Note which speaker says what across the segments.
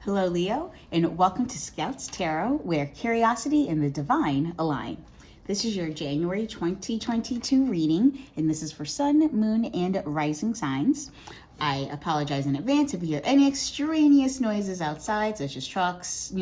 Speaker 1: Hello, Leo, and welcome to Scouts Tarot, where curiosity and the divine align. This is your January 2022 reading, and this is for Sun, Moon, and Rising signs. I apologize in advance if you hear any extraneous noises outside, such as trucks,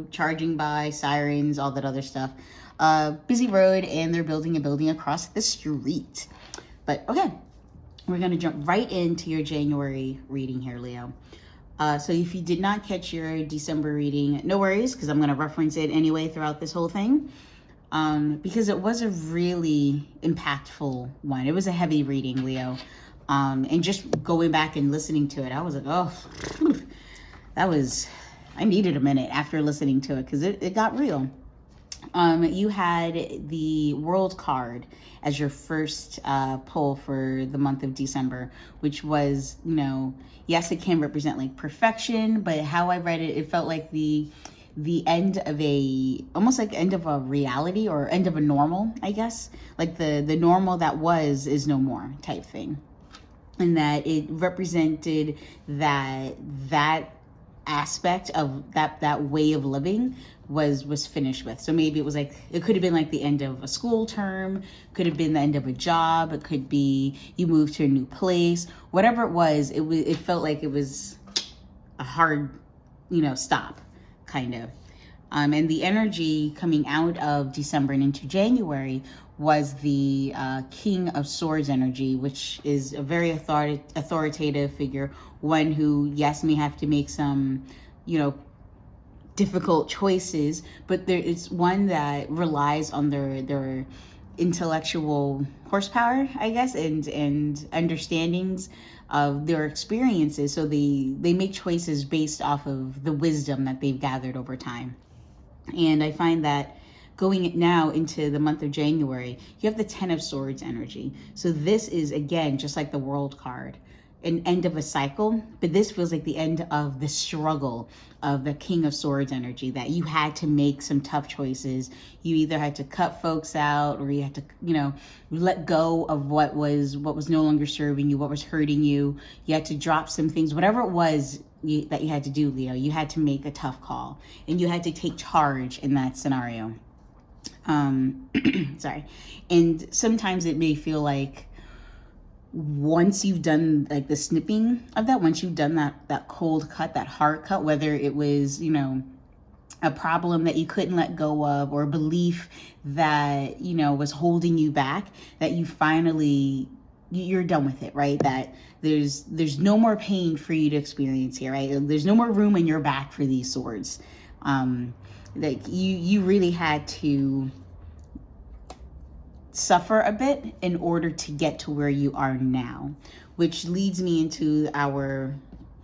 Speaker 1: charging by, sirens, all that other stuff. Busy road, and they're building a building across the street. But okay, we're going to jump right into your January reading here, Leo. So if you did not catch your December reading, no worries, because I'm going to reference it anyway throughout this whole thing, because it was a really impactful one. It was a heavy reading, Leo. And just going back and listening to it, I was like, oh, I needed a minute after listening to it, because it got real. You had the World card as your first pull for the month of December, which was, yes, it can represent like perfection, but how I read it, it felt like the end of almost like end of a reality or end of a normal, I guess. Like the normal that is no more type thing. And that it represented that aspect of that way of living was finished with. So maybe it was like, it could have been like the end of a school term, could have been the end of a job, it could be you moved to a new place, whatever it was, it felt like it was a hard, stop, kind of. And the energy coming out of December and into January was the King of Swords energy, which is a very authoritative figure, one who, yes, may have to make some, difficult choices, but it's one that relies on their intellectual horsepower, I guess, and understandings of their experiences. So they make choices based off of the wisdom that they've gathered over time. And I find that going now into the month of January, you have the 10 of Swords energy. So this is, again, just like the World card, an end of a cycle, but this feels like the end of the struggle of the King of Swords energy, that you had to make some tough choices. You either had to cut folks out, or you had to, let go of what was no longer serving you, what was hurting you. You had to drop some things, whatever it was that you had to do, Leo. You had to make a tough call, and you had to take charge in that scenario. Sorry. And sometimes it may feel like once you've done like the snipping of that, once you've done that cold cut, that hard cut, whether it was, a problem that you couldn't let go of, or a belief that, was holding you back, that you finally, you're done with it, right? That there's no more pain for you to experience here, right? There's no more room in your back for these swords. Like you really had to suffer a bit in order to get to where you are now, which leads me into our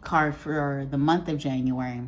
Speaker 1: card for the month of January,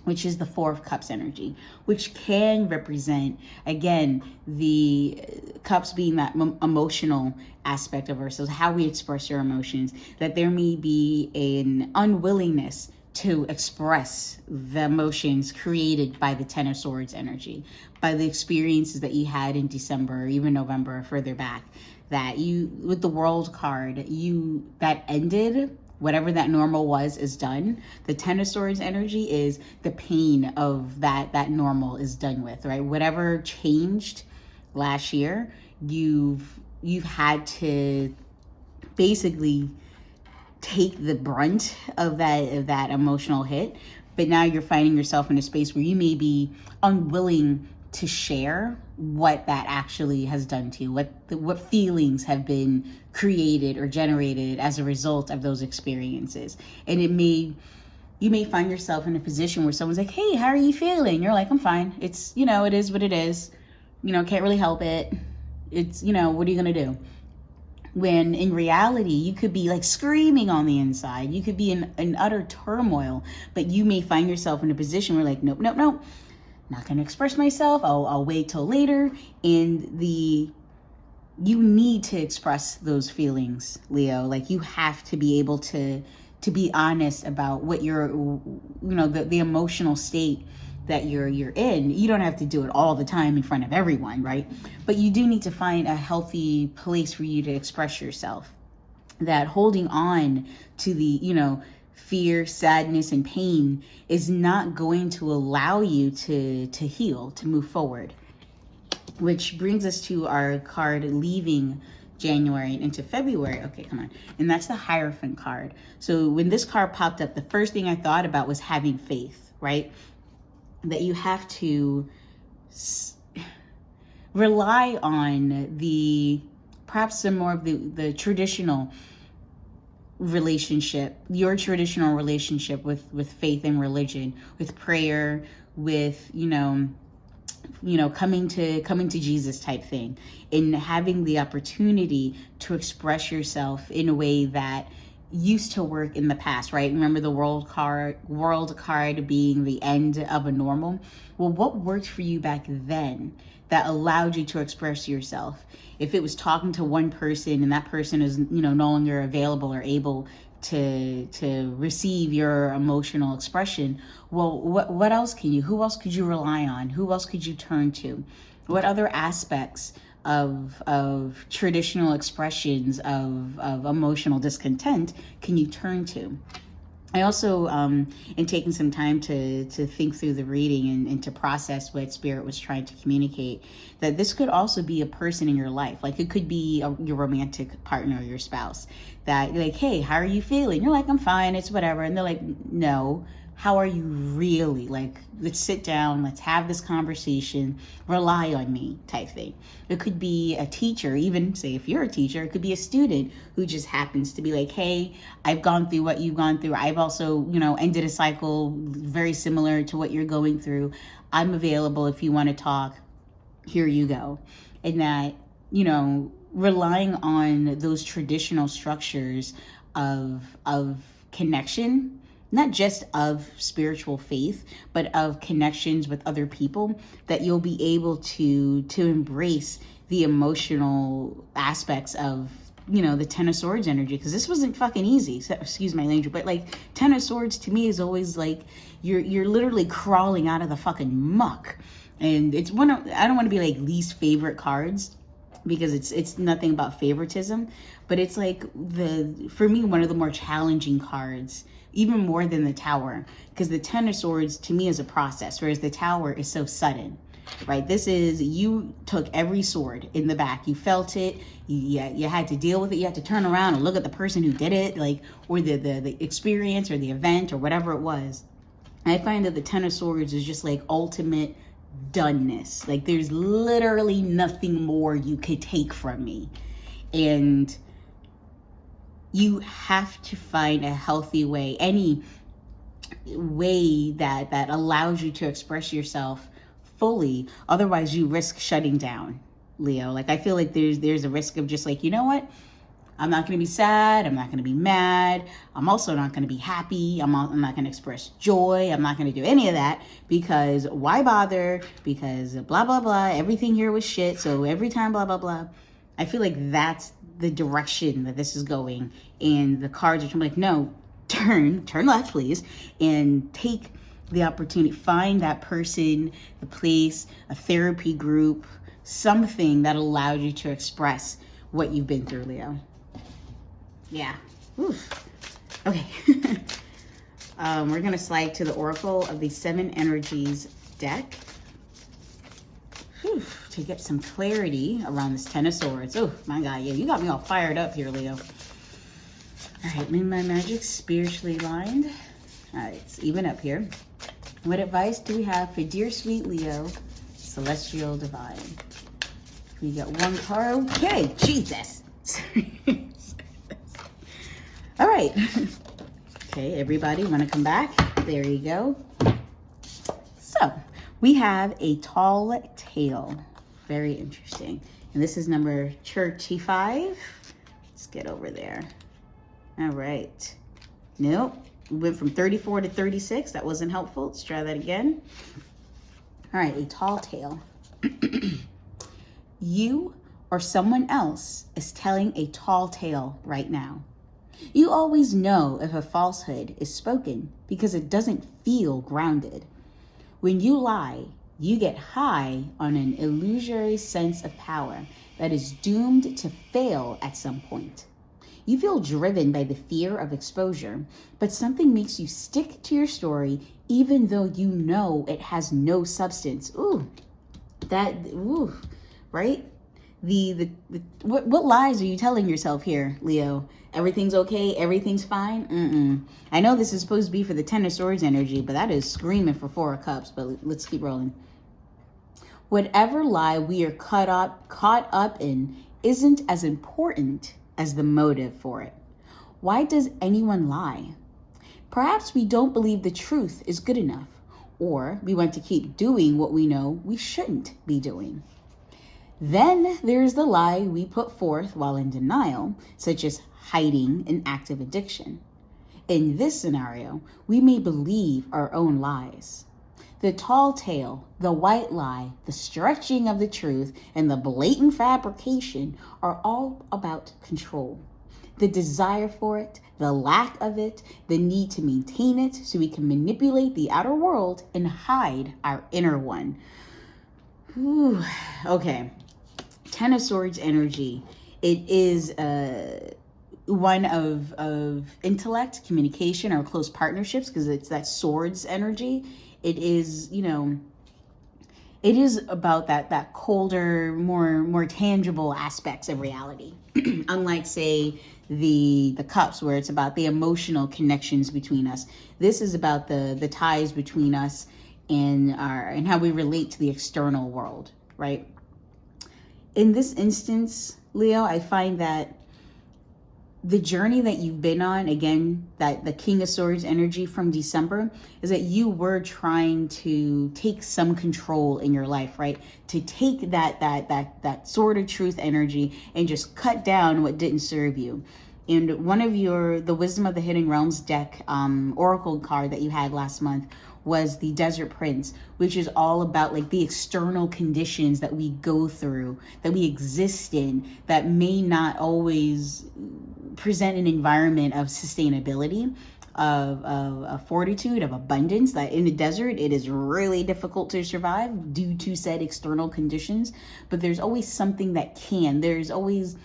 Speaker 1: which is the Four of Cups energy, which can represent, again, the cups being that emotional aspect of ourselves, how we express our emotions, that there may be an unwillingness to express the emotions created by the Ten of Swords energy, by the experiences that you had in December or even November or further back, that you, with the World card, that ended, whatever that normal was is done. The Ten of Swords energy is the pain of that normal is done with, right? Whatever changed last year, you've had to basically take the brunt of that emotional hit, but now you're finding yourself in a space where you may be unwilling to share what that actually has done to you, what feelings have been created or generated as a result of those experiences. And you may find yourself in a position where someone's like, hey, how are you feeling? You're like, I'm fine. It's, it is what it is. Can't really help it. It's, what are you going to do? When in reality, you could be like screaming on the inside. You could be in utter turmoil, but you may find yourself in a position where like, nope, not going to express myself. I'll wait till later. And you need to express those feelings, Leo. Like you have to be able to be honest about what your, the emotional state that you're in. You don't have to do it all the time in front of everyone, right? But you do need to find a healthy place for you to express yourself. That holding on to the, fear, sadness, and pain is not going to allow you to heal, to move forward. Which brings us to our card leaving January and into February. Okay, come on. And that's the Hierophant card. So when this card popped up, the first thing I thought about was having faith, right? That you have to rely on perhaps some more of the traditional relationship, your traditional relationship with faith and religion, with prayer, with, coming to Jesus type thing, and having the opportunity to express yourself in a way that used to work in the past, right? Remember the world card being the end of a normal? Well, what worked for you back then that allowed you to express yourself? If it was talking to one person and that person is, no longer available or able to receive your emotional expression, well, what else who else could you rely on? Who else could you turn to? What other aspects of traditional expressions of emotional discontent can you turn to? I also in taking some time to think through the reading and to process what Spirit was trying to communicate, that this could also be a person in your life. Like it could be your romantic partner or your spouse, that you're like, hey, how are you feeling? You're like, I'm fine, it's whatever. And they're like, no, how are you really? Like, let's sit down, let's have this conversation, rely on me type thing. It could be a teacher, even say if you're a teacher, it could be a student who just happens to be like, hey, I've gone through what you've gone through. I've also, ended a cycle very similar to what you're going through. I'm available if you want to talk. Here you go. And that, relying on those traditional structures of connection, not just of spiritual faith, but of connections with other people, that you'll be able to embrace the emotional aspects of, the Ten of Swords energy. Because this wasn't fucking easy. So, excuse my language, but like Ten of Swords to me is always like you're literally crawling out of the fucking muck. And it's I don't want to be like least favorite cards, because it's nothing about favoritism, but it's like for me, one of the more challenging cards, even more than the Tower, because the Ten of Swords to me is a process, whereas the Tower is so sudden, right? This is, you took every sword in the back, you felt it, you had to deal with it, you had to turn around and look at the person who did it, like, or the experience or the event or whatever it was. I find that the Ten of Swords is just like ultimate doneness. Like there's literally nothing more you could take from me. And you have to find a healthy way, any way that allows you to express yourself fully. Otherwise you risk shutting down, Leo. Like I feel like there's a risk of just like, you know what? I'm not going to be sad. I'm not going to be mad. I'm also not going to be happy. I'm not going to express joy. I'm not going to do any of that, because why bother? Because blah, blah, blah. Everything here was shit. So every time, blah, blah, blah. I feel like that's the direction that this is going. And the cards are like, no, turn left, please. And take the opportunity. Find that person, the place, a therapy group, something that allowed you to express what you've been through, Leo. Yeah. Oof. Okay. We're going to slide to the Oracle of the Seven Energies deck. Whew, to get some clarity around this Ten of Swords. Oh, my God. Yeah, you got me all fired up here, Leo. All right. My magic spiritually aligned. All right. It's even up here. What advice do we have for dear sweet Leo, celestial divine? We got one card. Okay. Jesus. All right. Okay, everybody, want to come back? There you go. So, we have a tall tale. Very interesting. And this is number 35. Let's get over there. All right. Nope. We went from 34 to 36. That wasn't helpful. Let's try that again. All right, a tall tale. You or someone else is telling a tall tale right now. You always know if a falsehood is spoken because it doesn't feel grounded. When you lie, you get high on an illusory sense of power that is doomed to fail at some point. You feel driven by the fear of exposure, but something makes you stick to your story even though you know it has no substance. Right? What lies are you telling yourself here, Leo? Everything's okay, everything's fine? I know this is supposed to be for the Ten of Swords energy, but that is screaming for Four of Cups. But let's keep rolling. Whatever lie we are caught up in isn't as important as the motive for it. Why does anyone lie? Perhaps we don't believe the truth is good enough, or we want to keep doing what we know we shouldn't be doing. Then there's the lie we put forth while in denial, such as hiding an active addiction. In this scenario, we may believe our own lies. The tall tale, the white lie, the stretching of the truth, and the blatant fabrication are all about control. The desire for it, the lack of it, the need to maintain it so we can manipulate the outer world and hide our inner one. Okay. Ten of Swords energy. It is one of intellect, communication, or close partnerships, because it's that swords energy. It is, it is about that colder, more tangible aspects of reality. Unlike, say, the cups, where it's about the emotional connections between us. This is about the ties between us and how we relate to the external world, right? In this instance, Leo, I find that the journey that you've been on, again, that the King of Swords energy from December, is that you were trying to take some control in your life, right? To take that sword of truth energy and just cut down what didn't serve you. And one of the Wisdom of the Hidden Realms deck oracle card that you had last month was the Desert Prince, which is all about like the external conditions that we go through, that we exist in, that may not always present an environment of sustainability, of fortitude, of abundance. That in the desert, it is really difficult to survive due to said external conditions. But there's always something that can. There's always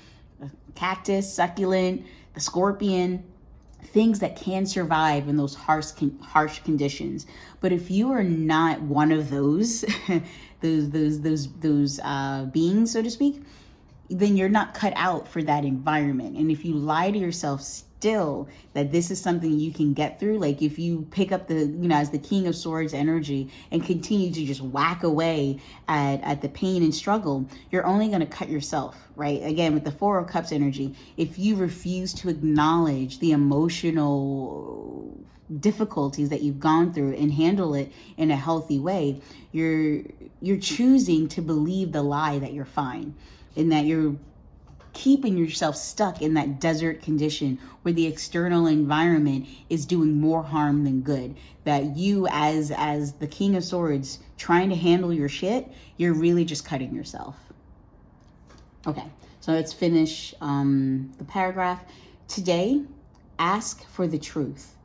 Speaker 1: a cactus, succulent, the scorpion, things that can survive in those harsh conditions. But if you are not one of those those beings, so to speak, then you're not cut out for that environment. And if you lie to yourself still that this is something you can get through, like if you pick up as the King of Swords energy and continue to just whack away at the pain and struggle, you're only going to cut yourself, right? Again, with the Four of Cups energy, if you refuse to acknowledge the emotional difficulties that you've gone through and handle it in a healthy way, you're choosing to believe the lie that you're fine, and that you're keeping yourself stuck in that desert condition where the external environment is doing more harm than good. That you, as the King of Swords, trying to handle your shit, you're really just cutting yourself. Okay, so let's finish the paragraph. Today, ask for the truth.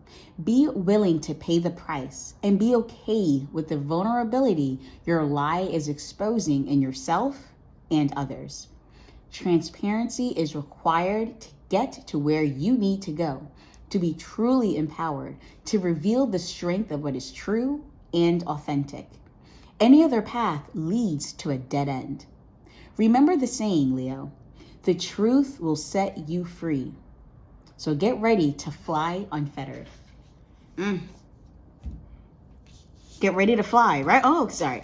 Speaker 1: Be willing to pay the price and be okay with the vulnerability your lie is exposing in yourself and others. Transparency is required to get to where you need to go, to be truly empowered, to reveal the strength of what is true and authentic. Any other path leads to a dead end. Remember the saying, Leo, the truth will set you free. So get ready to fly unfettered. Get ready to fly, right? Oh, sorry.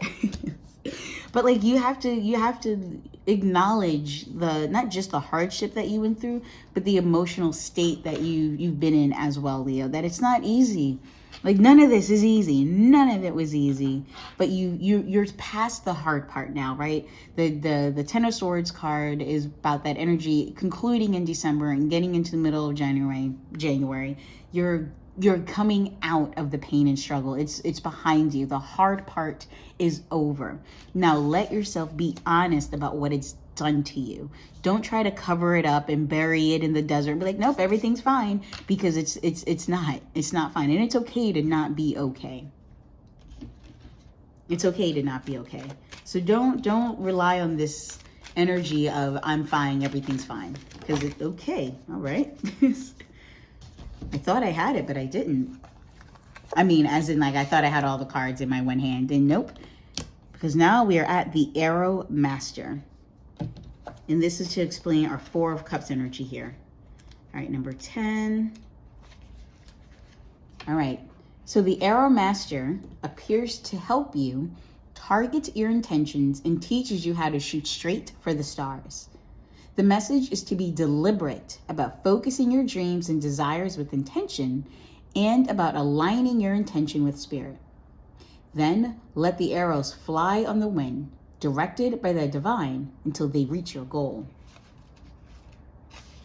Speaker 1: But like you have to acknowledge not just the hardship that you went through, but the emotional state that you've been in as well, Leo. That it's not easy. Like none of this is easy. None of it was easy. But you're past the hard part now, right? The Ten of Swords card is about that energy concluding in December and getting into the middle of January. You're coming out of the pain and struggle. It's behind you. The hard part is over. Now let yourself be honest about what it's done to you. Don't try to cover it up and bury it in the desert and be like, nope, everything's fine, because it's not fine. And it's okay to not be okay. It's okay to not be okay. So don't rely on this energy of I'm fine, everything's fine. Because it's okay, all right. I thought I had it, but I didn't. I mean, as in like I thought I had all the cards in my one hand, and nope. Because now we are at the Arrow Master. And this is to explain our Four of Cups energy here. All right, number 10. All right, so the Arrow Master appears to help you target your intentions and teaches you how to shoot straight for the stars. The message is to be deliberate about focusing your dreams and desires with intention and about aligning your intention with spirit. Then let the arrows fly on the wind, directed by the divine until they reach your goal.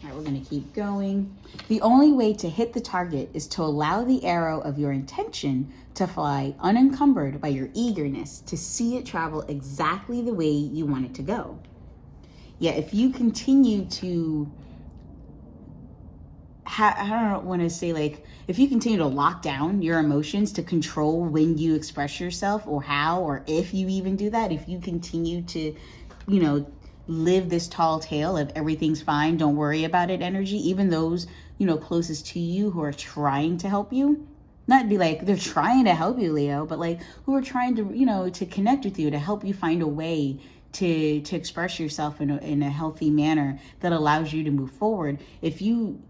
Speaker 1: All right, we're going to keep going. The only way to hit the target is to allow the arrow of your intention to fly unencumbered by your eagerness to see it travel exactly the way you want it to go. Yet if you continue to, I don't want to say like, if you continue to lock down your emotions to control when you express yourself or how or if you even do that, if you continue to, live this tall tale of everything's fine, don't worry about it energy, even those, closest to you who are trying to help you, not be like they're trying to help you, Leo, but like who are trying to, to connect with you, to help you find a way to express yourself in a healthy manner that allows you to move forward. If you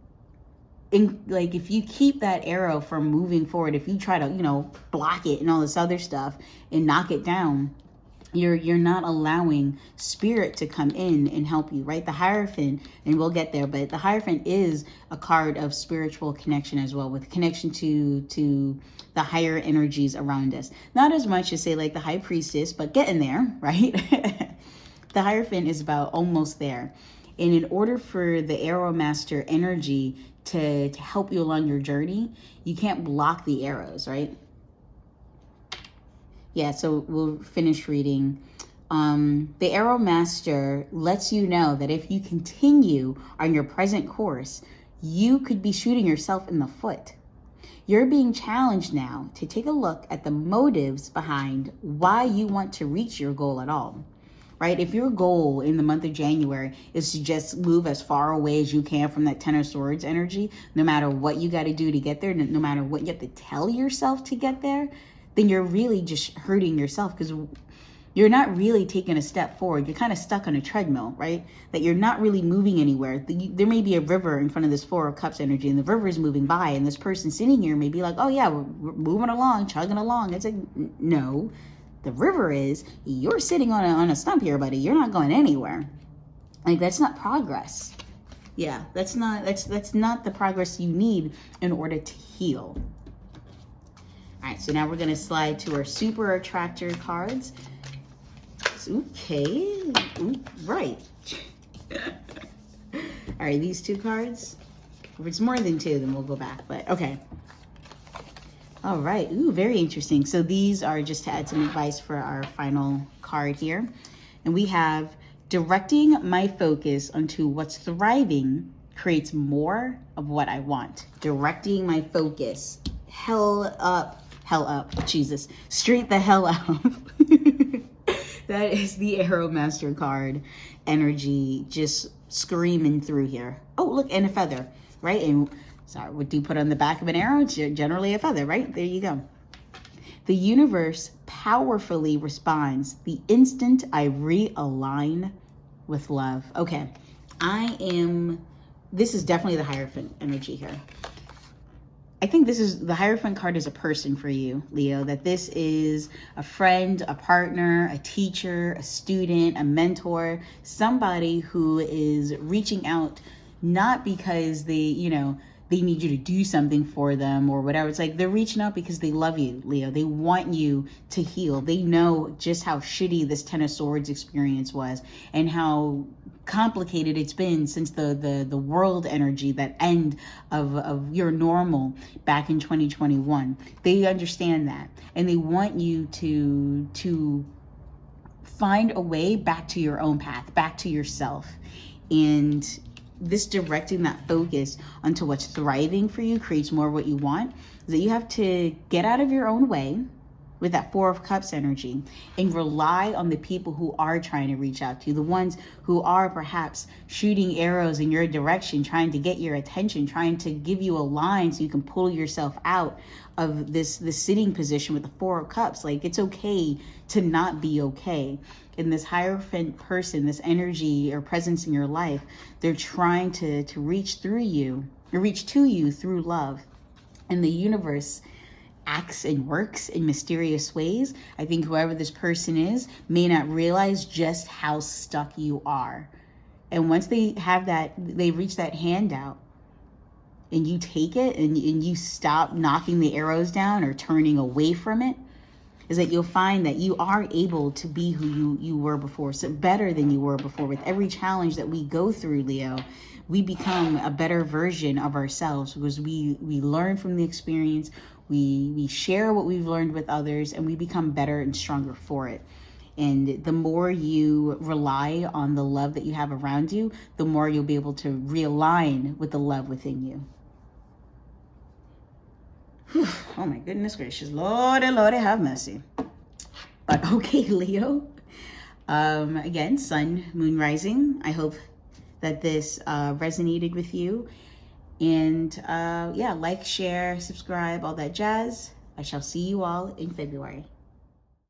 Speaker 1: keep that arrow from moving forward, if you try to, block it and all this other stuff and knock it down, you're not allowing spirit to come in and help you, right? The Hierophant, and we'll get there, but the Hierophant is a card of spiritual connection as well, with connection to the higher energies around us. Not as much as say like the High Priestess, but getting there, right? The Hierophant is about almost there. And in order for the Arrow Master energy to help you along your journey, you can't block the arrows, right? Yeah, so we'll finish reading. The Arrow Master lets you know that if you continue on your present course, you could be shooting yourself in the foot. You're being challenged now to take a look at the motives behind why you want to reach your goal at all. Right? If your goal in the month of January is to just move as far away as you can from that Ten of Swords energy, no matter what you got to do to get there, no matter what you have to tell yourself to get there, then you're really just hurting yourself because you're not really taking a step forward. You're kind of stuck on a treadmill, right? That you're not really moving anywhere. There may be a river in front of this Four of Cups energy and the river is moving by and this person sitting here may be like, oh yeah, we're moving along, chugging along. It's like, no. The river is, you're sitting on a stump here, buddy. You're not going anywhere. Like, that's not progress. Yeah, that's not the progress you need in order to heal. All right, so now we're going to slide to our super attractor cards. Okay, ooh, right. All right, these two cards. If it's more than two, then we'll go back, but okay. All right. Ooh, very interesting. So these are just to add some advice for our final card here. And we have directing my focus onto what's thriving creates more of what I want. Directing my focus. Hell up, Jesus. Straight the hell up. That is the Arrow Master card energy just screaming through here. Oh, look, and a feather, right? And sorry, what do you put on the back of an arrow? It's generally a feather, right? There you go. The universe powerfully responds the instant I realign with love. Okay, this is definitely the Hierophant energy here. I think the Hierophant card is a person for you, Leo, that this is a friend, a partner, a teacher, a student, a mentor, somebody who is reaching out, not because they need you to do something for them or whatever. It's like they're reaching out because they love you, Leo. They want you to heal. They know just how shitty this Ten of Swords experience was and how complicated it's been since the world energy, that end of your normal back in 2021. They understand that and they want you to find a way back to your own path, back to yourself. And this directing that focus onto what's thriving for you creates more of what you want, is that you have to get out of your own way, with that Four of Cups energy, and rely on the people who are trying to reach out to you, the ones who are perhaps shooting arrows in your direction, trying to get your attention, trying to give you a line so you can pull yourself out of this sitting position with the Four of Cups. Like, it's okay to not be okay. And this Hierophant person, this energy or presence in your life, they're trying to reach through you, or reach to you through love. And the universe acts and works in mysterious ways. I think whoever this person is may not realize just how stuck you are. And once they have that, they reach that hand out, and you take it, and you stop knocking the arrows down or turning away from it, is that you'll find that you are able to be who you were before, so better than you were before. With every challenge that we go through, Leo, we become a better version of ourselves, because we learn from the experience, we share what we've learned with others, and we become better and stronger for it. And the more you rely on the love that you have around you, the more you'll be able to realign with the love within you. Whew. Oh my goodness gracious. Lordy, Lordy, have mercy. But okay, Leo. Again, sun, moon, rising. I hope that this resonated with you. And yeah, like, share, subscribe, all that jazz. I shall see you all in February.